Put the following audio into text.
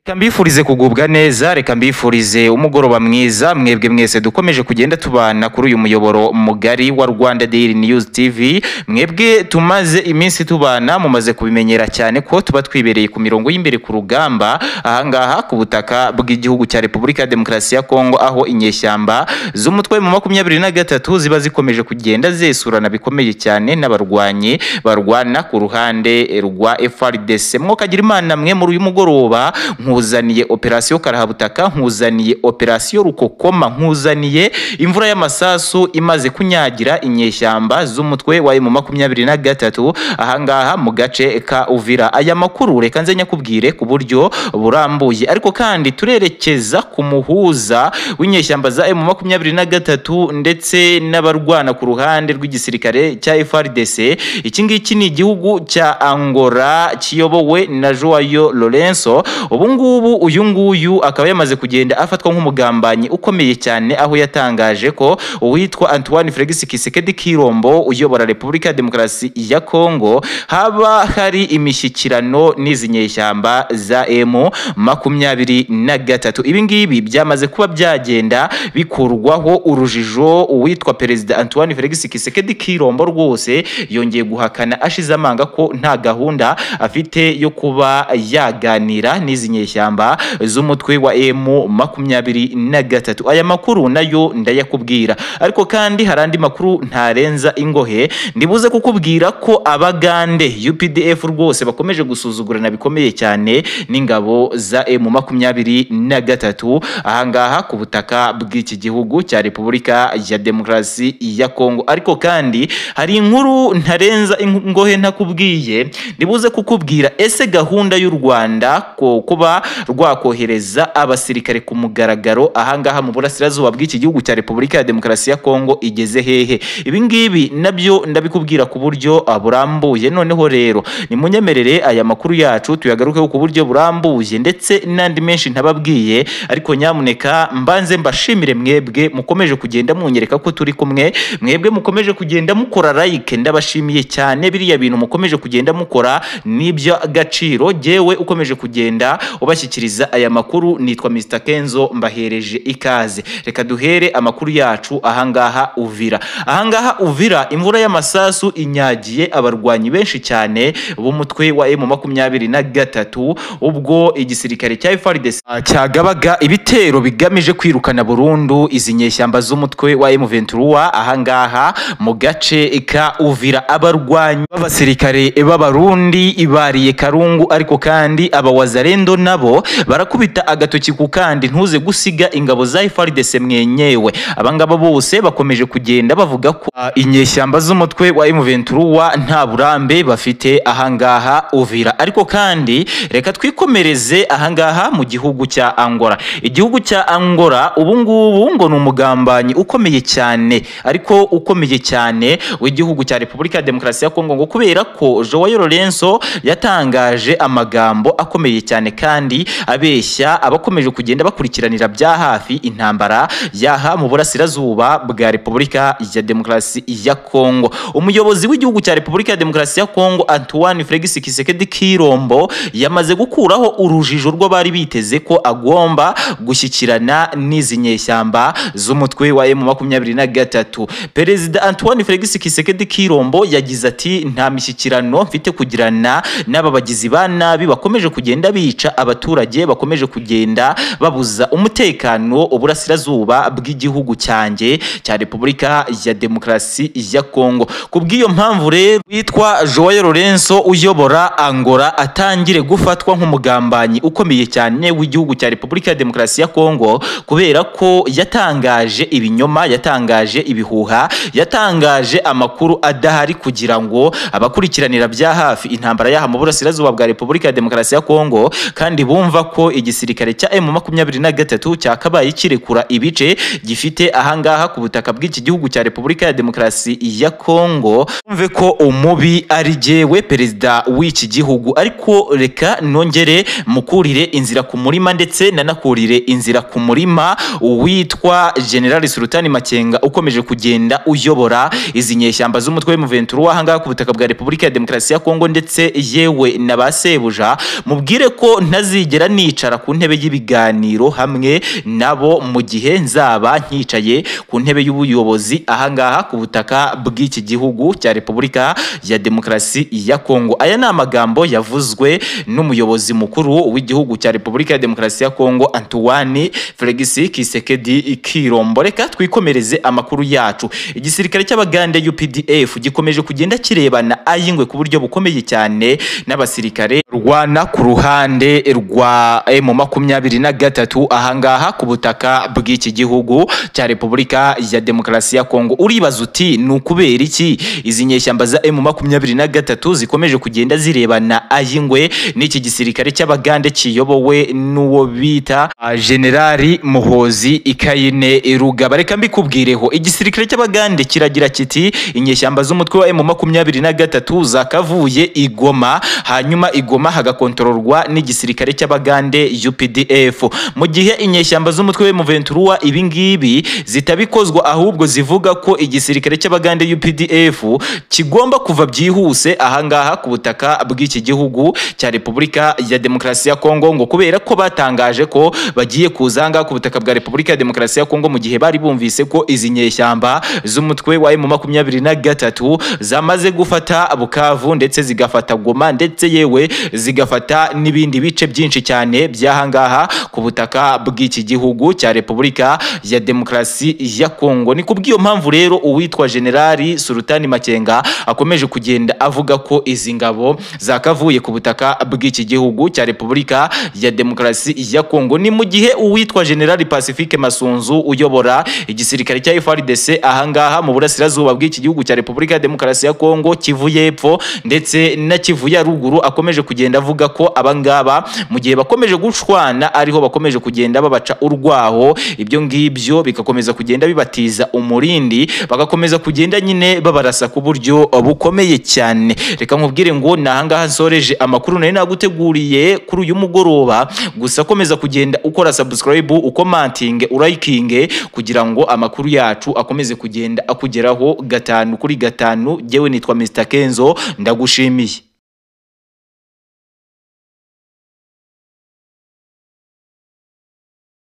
Reka mbifurize kugubwa neza, reka mbifurize umugoroba mwiza mwebwe mwese dukomeje kugenda tubana kuri uyu muyoboro mugari wa Rwanda Daily News TV. Mwebwe tumaze iminsi tubana mumaze kubimenyera cyane ko tuba twibereye ku mirongo y'imbere ku rugamba ahangaha ku butaka bw'igihugu cya Repubulika ya Demokarasi ya Kongo, aho inyeshyamba z'umutwe mu 23 ziba zikomeje kugenda zesurana bikomeye cyane n'abarwanyi barwana ku ruhande rwa FARDC. Mwokagira Imana mwe muri uyu mugoroba nkuzaniye operasiyo Karahabutaka, nkuzaniye operasiyo Rukokoma, nkuzaniye imvura y'amasasu imaze kunyagira inyeshyamba z'umutwe wa M23 ahangaha mu gace ka Uvira. Aya makuru reka nze nyakubwire ku buryo burambuye, ariko kandi turerekeza ku muhuza w'inyeshyamba za M23 ndetse n'abarwana ku ruhande rw'igisirikare cya FARDC. Iki ngiki ni igihugu cya Angola kiyobowe na Joao Lourenço. Ubu uyu nguyu akaba yamaze kugenda afatwa nk'umugambanyi ukomeye cyane, aho yatangaje ko uwitwa Antoine Félix Tshisekedi Tshilombo uyobora Repubulika ya Demokarasi ya Kongo haba hari imishyikirano n'izi nyeshyamba za M23. Ibi ngibi byamaze kuba byagenda bikurwaho urujijo. Uwitwa Perezida Antoine Félix Tshisekedi Tshilombo rwose yongeye guhakana ashize amanga ko nta gahunda afite yo kuba yaganira n'izi nyeshyamba z'umutwe wa M23. Aya makuru nayo ndayakubwira, ariko kandi harandi makuru ntarenza ingohe. Ndibuze kukubwira ko Abagande UPDF rwose bakomeje gusuzugurana bikomeye cyane n'ingabo za M23 ahangaha ku butaka bw'iki gihugu cya Repubulika ya Demokarasi ya Kongo. Ariko kandi hari inkuru ntarenza ingohe ntakubwiye. Ndibuze kukubwira ese gahunda y'u Rwanda ko kuba rwakohereza abasirikare ku mugaragaro ahangaha mu burasirazuba bw'iki gihugu cya Repubulika ya Demokarasi ya Kongo igeze hehe? Ibi ngibi nabyo ndabikubwira ku buryo burambuye. Noneho rero nimunyemerere aya makuru yacu tuyagarukeho ku buryo burambuye ndetse n'andi menshi ntababwiye, ariko nyamuneka mbanze mbashimire mwebwe mukomeje kugenda munyereka ko turi kumwe, mwebwe mukomeje kugenda mukora like, ndabashimiye cyane. Biriya bintu mukomeje kugenda mukora nibyo agaciro. Jewe ukomeje kugenda ubashyikiriza aya makuru nitwa Mr Kenzo, mbahereje ikaze. Reka duhere amakuru yacu ahangaha Uvira. Ahangaha Uvira imvura y'amasasu inyagiye abarwanyi benshi cyane b'umutwe wa M23 ubwo igisirikare cya FARDC cyagabaga ibitero bigamije kwirukana burundu izi nyeshyamba z'umutwe wa M23 ahangaha mu gace ka Uvira. Abarwanyi b'abasirikare b'abarundi ibariye Karungu, ariko kandi abawazarendo nabo barakubita agatoki ku kandi ntuze gusiga ingabo za FARDC mwenyewe. Abangaba bose bakomeje kugenda bavuga ko inyeshyamba z'umutwe wa M23 nta burambe bafite ahangaha Uvira. Ariko kandi reka twikomereze ahangaha mu gihugu cya Angola. Igihugu cya Angola ubu ngubu ngo ni umugambanyi ukomeye cyane, ariko ukomeye cyane w'igihugu cya Repubulika ya Demokarasi ya Kongo, ngo kubera ko Joao Lourenço yatangaje amagambo akomeye cyane kandi abeshya abakomeje kugenda bakurikiranira bya hafi intambara yaha mu burasirazuba bwa Repubulika ya Demokarasi ya Kongo. Umuyobozi w'igihugu cya Repubulika ya Demokarasi ya Kongo Antoine Félix Tshisekedi Tshilombo yamaze gukuraho urujijo rw'abari biteze ko agomba gushyikirana n'izi nyeshyamba z'umutwe wa M23. Perezida Antoine Félix Tshisekedi Tshilombo yagize ati nta mishyikirano mfite kugirana n'aba bagizi ba nabi bakomeje kugenda bica abaturage, bakomeje kugenda babuza umutekano uburasirazuba bw'igihugu cyanjye cya Repubulika ya Demokarasi ya Kongo. Kubw'iyo mpamvu rero witwa Joao Lourenço uyobora Angola atangire gufatwa nk'umugambanyi ukomeye cyane w'igihugu cya Repubulika ya Demokarasi ya Kongo, kubera ko yatangaje ibinyoma, yatangaje ibihuha, yatangaje amakuru adahari kugira ngo abakurikiranira bya hafi intambara yaha mu burasirazuba bwa Repubulika ya Demokarasi ya Kongo kandi bumva ko igisirikare cya M23 cyakabaye kirekura ibice gifite ahangaha ku butaka bw'iki gihugu cya Repubulika ya Demokarasi ya Kongo, umve ko umubi ari jewe perezida w'iki gihugu. Ariko reka nongere mukurire inzira ku murima ndetse nanakurire inzira ku murima witwa General Sultani Makenga ukomeje kugenda uyobora izi nyeshyamba z'umutwe wa M23 ahangaha ku butaka bwa Repubulika ya Demokarasi ya Kongo ndetse yewe na basebuja mubwire ko ntazigera nicara ku ntebe y'ibiganiro hamwe nabo mu gihe nzaba nkicaye ku ntebe y'ubuyobozi ahangaha ku butaka bw'iki gihugu cya Repubulika ya Demokarasi ya Kongo. Aya ni amagambo yavuzwe n'umuyobozi mukuru w'igihugu cya Repubulika ya Demokarasi ya Kongo Antoine Felix Tshisekedi Tshilombo. Reka twikomereze amakuru yacu. Igisirikare cy'Abagande UPDF gikomeje kugenda kirebana ayingwe ku buryo bukomeye cyane n'abasirikare rwana ku ruhande rwa M23 ahangaha ku butaka bw'iki gihugu cya Repubulika ya Demokarasi ya Kongo. Uribaza uti ni ukubera iki izi nyeshyamba za M23 zikomeje kugenda zirebana ayingwe n'iki gisirikare cy'Abagande kiyobowe n'uwo bita Generali Muhozi Ikayine Rugaba? Reka mbikubwireho, igisirikare cy'Abagande kiragira kiti inyeshyamba z'umutwe wa M23 zakavuye Igoma, hanyuma Igoma hagakontororwa n'igisirikare cy'Abagande UPDF, mu gihe inyeshyamba z'umutwe wa M23 ibingibi zitabikozwa ahubwo zivuga ko igisirikare cy'Abagande UPDF kigomba kuva byihuse ahangaha ku butaka bw'iki gihugu cya Repubulika ya Demokarasi ya Kongo, ngo kubera ko batangaje ko bagiye kuzanga ku butaka bwa Repubulika ya Demokarasi ya Kongo mu gihe bari bumvise ko izi nyeshyamba z'umutwe wa M23 zamaze gufata Bukavu ndetse zigafata Goma ndetse yewe zigafata n'ibindi bice byinshi cyane by'ahangaha ku butaka bw'iki gihugu cya Repubulika ya Demokarasi ya Kongo. Ni kubw'iyo mpamvu rero uwitwa Generali Sultani Makenga akomeje kugenda avuga ko izi ngabo zakavuye ku butaka bw'iki gihugu cya Repubulika ya Demokarasi ya Kongo. Ni mu gihe uwitwa Generali Pacifique Masunzu uyobora igisirikare cya FARDC ahangaha mu burasirazuba bw'iki gihugu cya Repubulika ya Demokarasi ya Kongo, Kivu y'Epfo ndetse na Kivu ya Ruguru akomeje kugenda avuga ko abangaba mu gihe bakomeje gushwana ariho bakomeje kugenda babaca urwaho, ibyo ngibyo bikakomeza kugenda bibatiza umurindi, bagakomeza kugenda nyine babarasa ku buryo bukomeye cyane. Reka nkubwire ngo nahangaha nsoreje amakuru nari naguteguriye kuri uyu mugoroba, gusa komeza kugenda ukora subscribe, ukomantinge, urayikinge kugira ngo amakuru yacu akomeze kugenda akugeraho 5 kuri 5. Jewe nitwa Mr Kenzo, ndagushimiye.